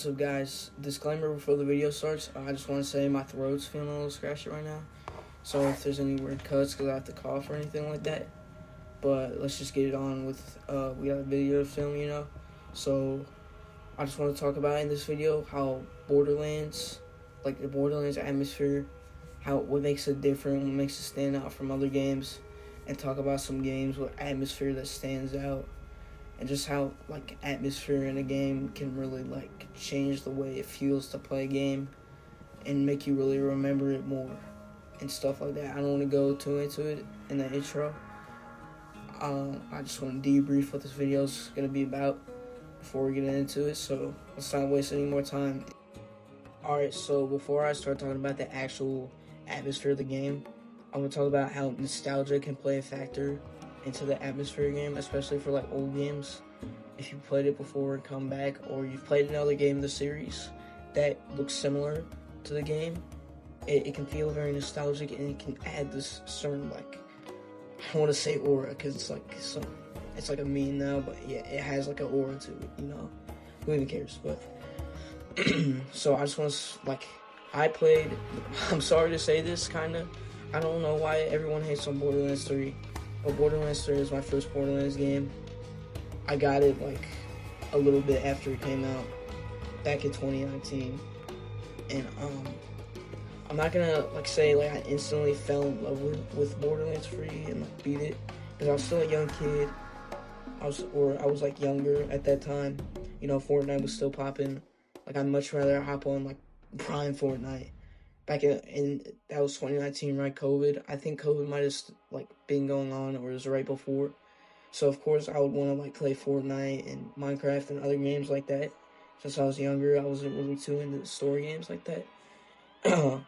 What's up, guys? Disclaimer before the video starts. I just want to say my throat's feeling a little scratchy right now. Sorry if there's any weird cuts because I have to cough or anything like that. But let's just get it on with, we got a video to film, So I just want to talk about in this video how Borderlands, like the Borderlands atmosphere, what makes it different, what makes it stand out from other games, and talk about some games with atmosphere that stands out. And just how, like, atmosphere in a game can really, like, change the way it feels to play a game and make you really remember it more and stuff like that. I don't want to go too into it in the intro. I just want to debrief what this video is going to be about before we get into it, so let's not waste any more time. Alright, so before I start talking about the actual atmosphere of the game, I'm going to talk about how nostalgia can play a factor into the atmosphere game, especially for like old games. If you played it before and come back, or you've played another game in the series that looks similar to the game, it can feel very nostalgic, and it can add this certain, like, I don't want to say aura because it's like a meme now, but yeah, it has like an aura to it, who even cares? But so I just want to, like, I'm sorry to say this, kinda, I don't know why everyone hates on Borderlands 3. But Borderlands 3 is my first Borderlands game. I got it like a little bit after it came out back in 2019. And I'm not gonna like say like I instantly fell in love with Borderlands 3 and like beat it, because I was still a young kid. I was like younger at that time. Fortnite was still popping. Like, I'd much rather hop on like prime Fortnite. Back in that was 2019, right? COVID. I think COVID might have like been going on, or it was right before. So of course I would want to like play Fortnite and Minecraft and other games like that. Since I was younger, I wasn't really too into the story games like that.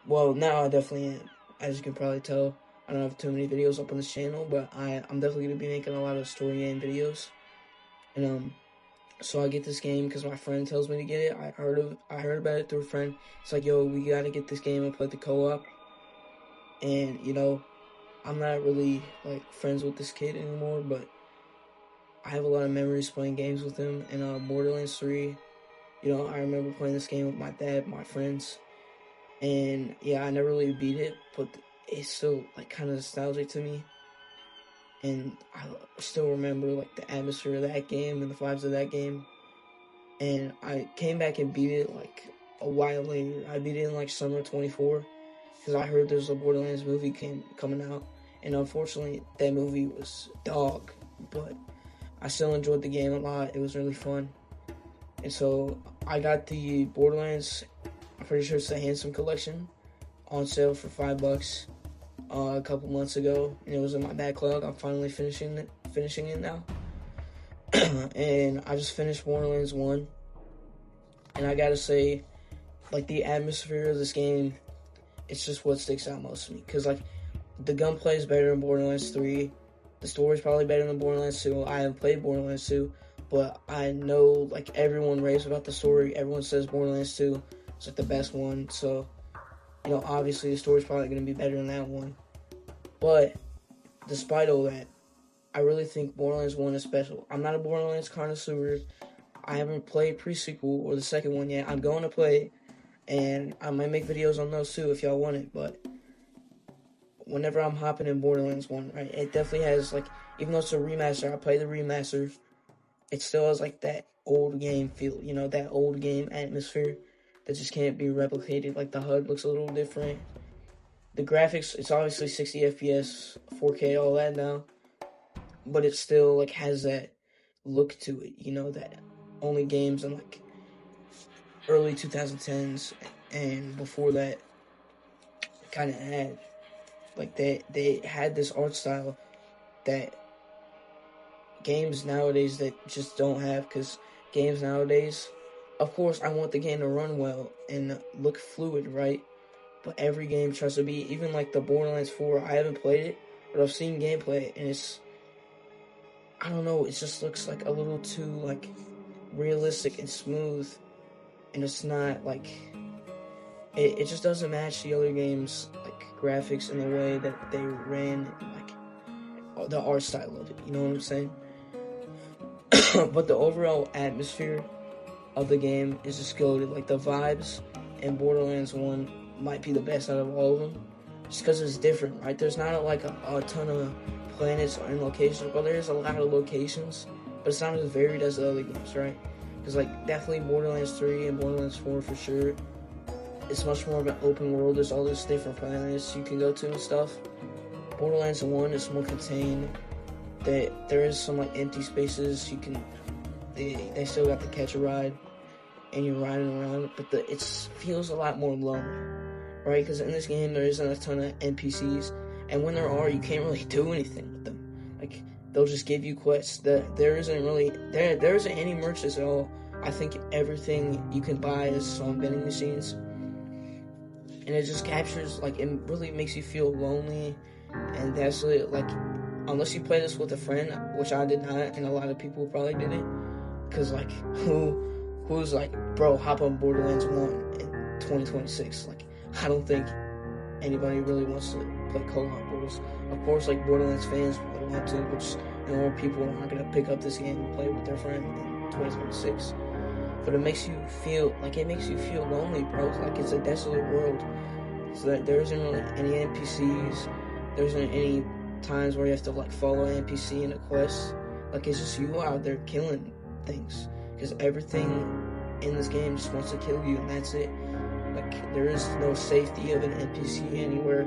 Well, now I definitely am. As you can probably tell, I don't have too many videos up on this channel, but I'm definitely gonna be making a lot of story game videos. And so I get this game because my friend tells me to get it. I heard about it through a friend. It's like, yo, we gotta get this game and play the co-op. And I'm not really like friends with this kid anymore, but I have a lot of memories playing games with him. And Borderlands 3, I remember playing this game with my dad, my friends, and yeah, I never really beat it, but it's still like kind of nostalgic to me. And I still remember like the atmosphere of that game and the vibes of that game. And I came back and beat it like a while later. I beat it in like summer 24 because I heard there's a Borderlands movie coming out. And unfortunately, that movie was dog. But I still enjoyed the game a lot. It was really fun. And so I got the Borderlands, I'm pretty sure it's the Handsome Collection, on sale for $5. A couple months ago, and it was in my backlog. I'm finally finishing it now. And I just finished Borderlands 1, and I gotta say, like, the atmosphere of this game, it's just what sticks out most to me, because like the gunplay is better than Borderlands 3, the story's probably better than Borderlands 2. I haven't played Borderlands 2, but I know like everyone raves about the story. Everyone says Borderlands 2 is like the best one, so obviously the story's probably going to be better than that one. But despite all that, I really think Borderlands 1 is special. I'm not a Borderlands connoisseur. I haven't played pre-sequel or the second one yet. I'm going to play it, and I might make videos on those too if y'all want it. But whenever I'm hopping in Borderlands 1, right, it definitely has, like, even though it's a remaster, I play the remaster, it still has like that old game feel, that old game atmosphere that just can't be replicated. Like, the HUD looks a little different. The graphics, it's obviously 60 FPS, 4K, all that now. But it still, like, has that look to it, that only games in, like, early 2010s and before that kind of had. Like, they had this art style that games nowadays that just don't have, because games nowadays, of course, I want the game to run well and look fluid, right? But every game tries to be, even like the Borderlands 4, I haven't played it, but I've seen gameplay, and it's, I don't know, it just looks like a little too, like, realistic and smooth, and it's not, like, it just doesn't match the other games, like, graphics in the way that they ran, like, the art style of it, you know what I'm saying? But the overall atmosphere of the game is just goated. Like, the vibes in Borderlands 1 might be the best out of all of them, just because it's different, right? There's not a ton of planets and locations. Well, there's a lot of locations, but it's not as varied as the other games, right? Because, like, definitely Borderlands 3 and Borderlands 4 for sure, it's much more of an open world. There's all these different planets you can go to and stuff. Borderlands 1 is more contained. There is some, like, empty spaces you can. They still got the catch a ride, and you're riding around, but it feels a lot more lonely, right? Because in this game there isn't a ton of NPCs, and when there are, you can't really do anything with them. Like, they'll just give you quests. There isn't any merchants at all. I think everything you can buy is on vending machines, and it just captures, like, it really makes you feel lonely and desolate. Like, unless you play this with a friend, which I did not, and a lot of people probably did it, because, like, who's like, bro, hop on Borderlands 1 in 2026? Like, I don't think anybody really wants to play co-op wars. Of course, like, Borderlands fans would want to, which, more people aren't going to pick up this game and play with their friend in 2026. But it makes you feel lonely, bro. Like, it's a desolate world. So that there isn't really any NPCs. There isn't any times where you have to, like, follow an NPC in a quest. Like, it's just you out there killing things. Because everything in this game just wants to kill you, and that's it. Like, there is no safety of an NPC anywhere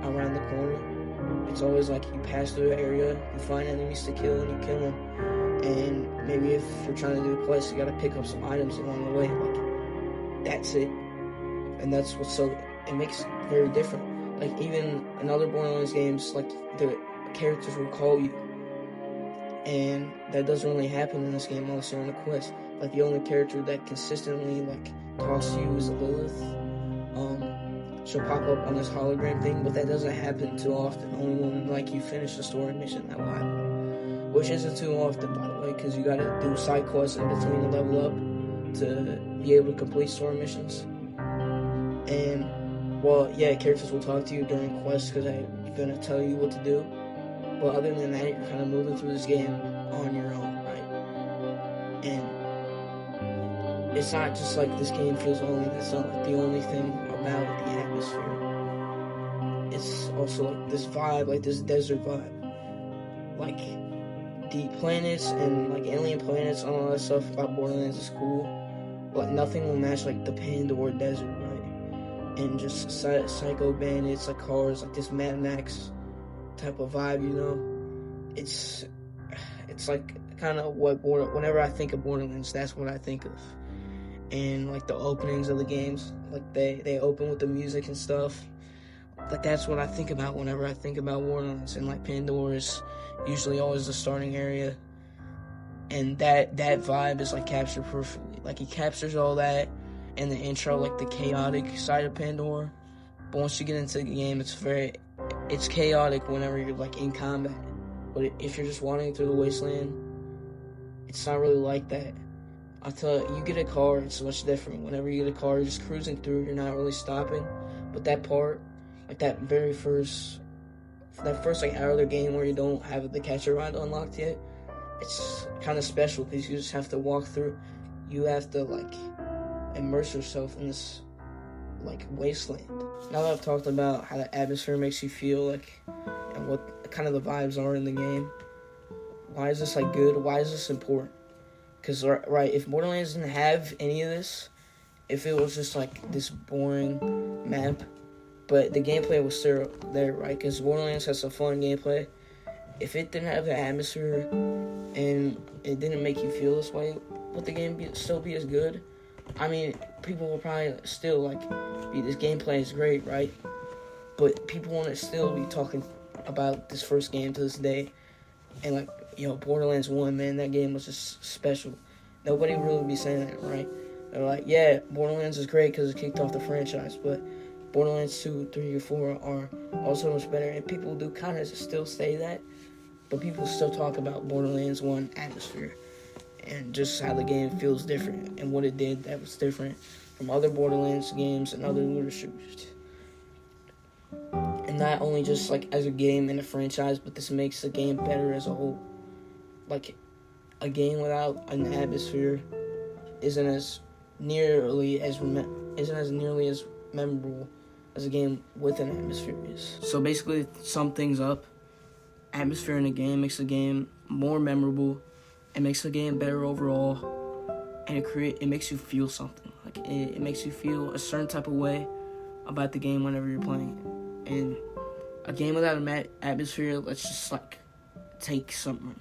around the corner. It's always like you pass through an area, you find enemies to kill, and you kill them. And maybe if you're trying to do a quest, you gotta pick up some items along the way. Like, that's it. And that's it makes it very different. Like, even in other Borderlands games, like, the characters will call you. And that doesn't really happen in this game unless you're on a quest. Like, the only character that consistently, like, talks to you is Lilith. She'll pop up on this hologram thing, but that doesn't happen too often. Only when, like, you finish the story mission that will happen. Which isn't too often, by the way, because you gotta do side quests in between to level up to be able to complete story missions. And, well, yeah, characters will talk to you during quests because they're gonna tell you what to do. But other than that, you're kind of moving through this game on your own, right? And it's not just like this game feels lonely. That's not like the only thing about the atmosphere. It's also like this vibe, like this desert vibe. Like, the planets and, like, alien planets and all that stuff about Borderlands is cool. But nothing will match, like, the Pandora desert, right? And just psycho bandits, like cars, like this Mad Max type of vibe, you know. It's like kind of whenever I think of Borderlands, that's what I think of. And, like, the openings of the games, like they open with the music and stuff. Like, that's what I think about whenever I think about Borderlands. And, like, Pandora is usually always the starting area, and that vibe is, like, captured perfectly. Like, he captures all that in the intro, like the chaotic side of Pandora. But once you get into the game, it's chaotic whenever you're, like, in combat. But if you're just wandering through the wasteland, it's not really like that. I'll tell you get a car, it's much different. Whenever you get a car, you're just cruising through, you're not really stopping. But that part, like that first like hour of the game where you don't have the catcher ride unlocked yet, it's kind of special because you just have to walk through. You have to, like, immerse yourself in this, like, wasteland. Now that I've talked about how the atmosphere makes you feel, like, and what kind of the vibes are in the game, why is this, like, good? Why is this important? Because, right, if Borderlands didn't have any of this, if it was just, like, this boring map, but the gameplay was still there, right? Because Borderlands has some fun gameplay. If it didn't have the atmosphere and it didn't make you feel this way, would the game still be as good? I mean, people will probably still, like, this gameplay is great, right? But people want to still be talking about this first game to this day. And, like, Borderlands 1, man, that game was just special. Nobody really would be saying that, right? They're like, yeah, Borderlands is great because it kicked off the franchise, but Borderlands 2, 3, or 4 are also much better. And people do kind of still say that, but people still talk about Borderlands 1 atmosphere and just how the game feels different and what it did that was different from other Borderlands games and other looter shooters. And not only just, like, as a game and a franchise, but this makes the game better as a whole. Like, a game without an atmosphere isn't as nearly as memorable as a game with an atmosphere is. So basically, to sum things up, atmosphere in a game makes the game more memorable. It makes the game better overall, and it makes you feel something. Like it makes you feel a certain type of way about the game whenever you're playing it. And a game without an atmosphere, let's just like take something.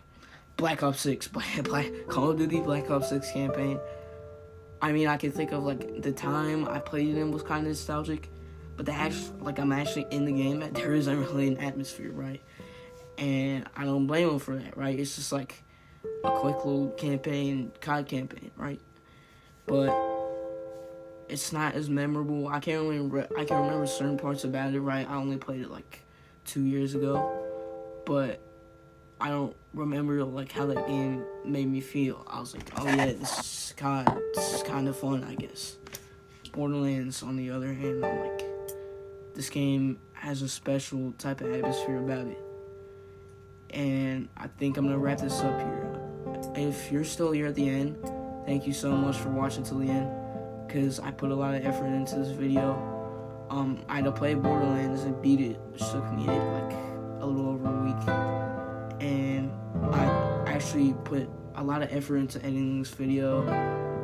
Black Ops 6, Call of Duty Black Ops 6 campaign. I mean, I can think of like the time I played it in was kind of nostalgic, but I'm actually in the game. There isn't really an atmosphere, right? And I don't blame them for that, right? It's just like a quick little COD campaign, right? But it's not as memorable. I can remember certain parts about it, right? I only played it like 2 years ago, but I don't remember like how that game made me feel. I was like, oh yeah, this is kind of fun, I guess. Borderlands, on the other hand, I'm like, this game has a special type of atmosphere about it. And I think I'm gonna wrap this up here. If you're still here at the end, thank you so much for watching till the end, because I put a lot of effort into this video. I had to play Borderlands and beat it, which took me like a little over a week. And I actually put a lot of effort into editing this video,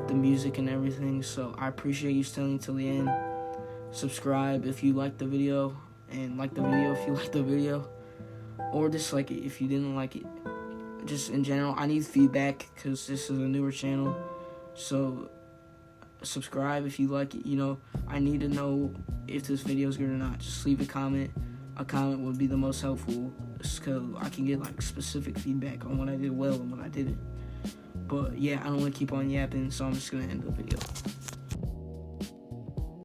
the music and everything, so I appreciate you staying till the end. Subscribe if you liked the video, and like the video if you liked the video, or dislike it if you didn't like it. Just in general, I need feedback because this is a newer channel, so subscribe if you like it. I need to know if this video is good or not. Just leave a comment. A comment would be the most helpful, so I can get like specific feedback on what I did well and what I didn't. But yeah, I don't want to keep on yapping, so I'm just gonna end the video.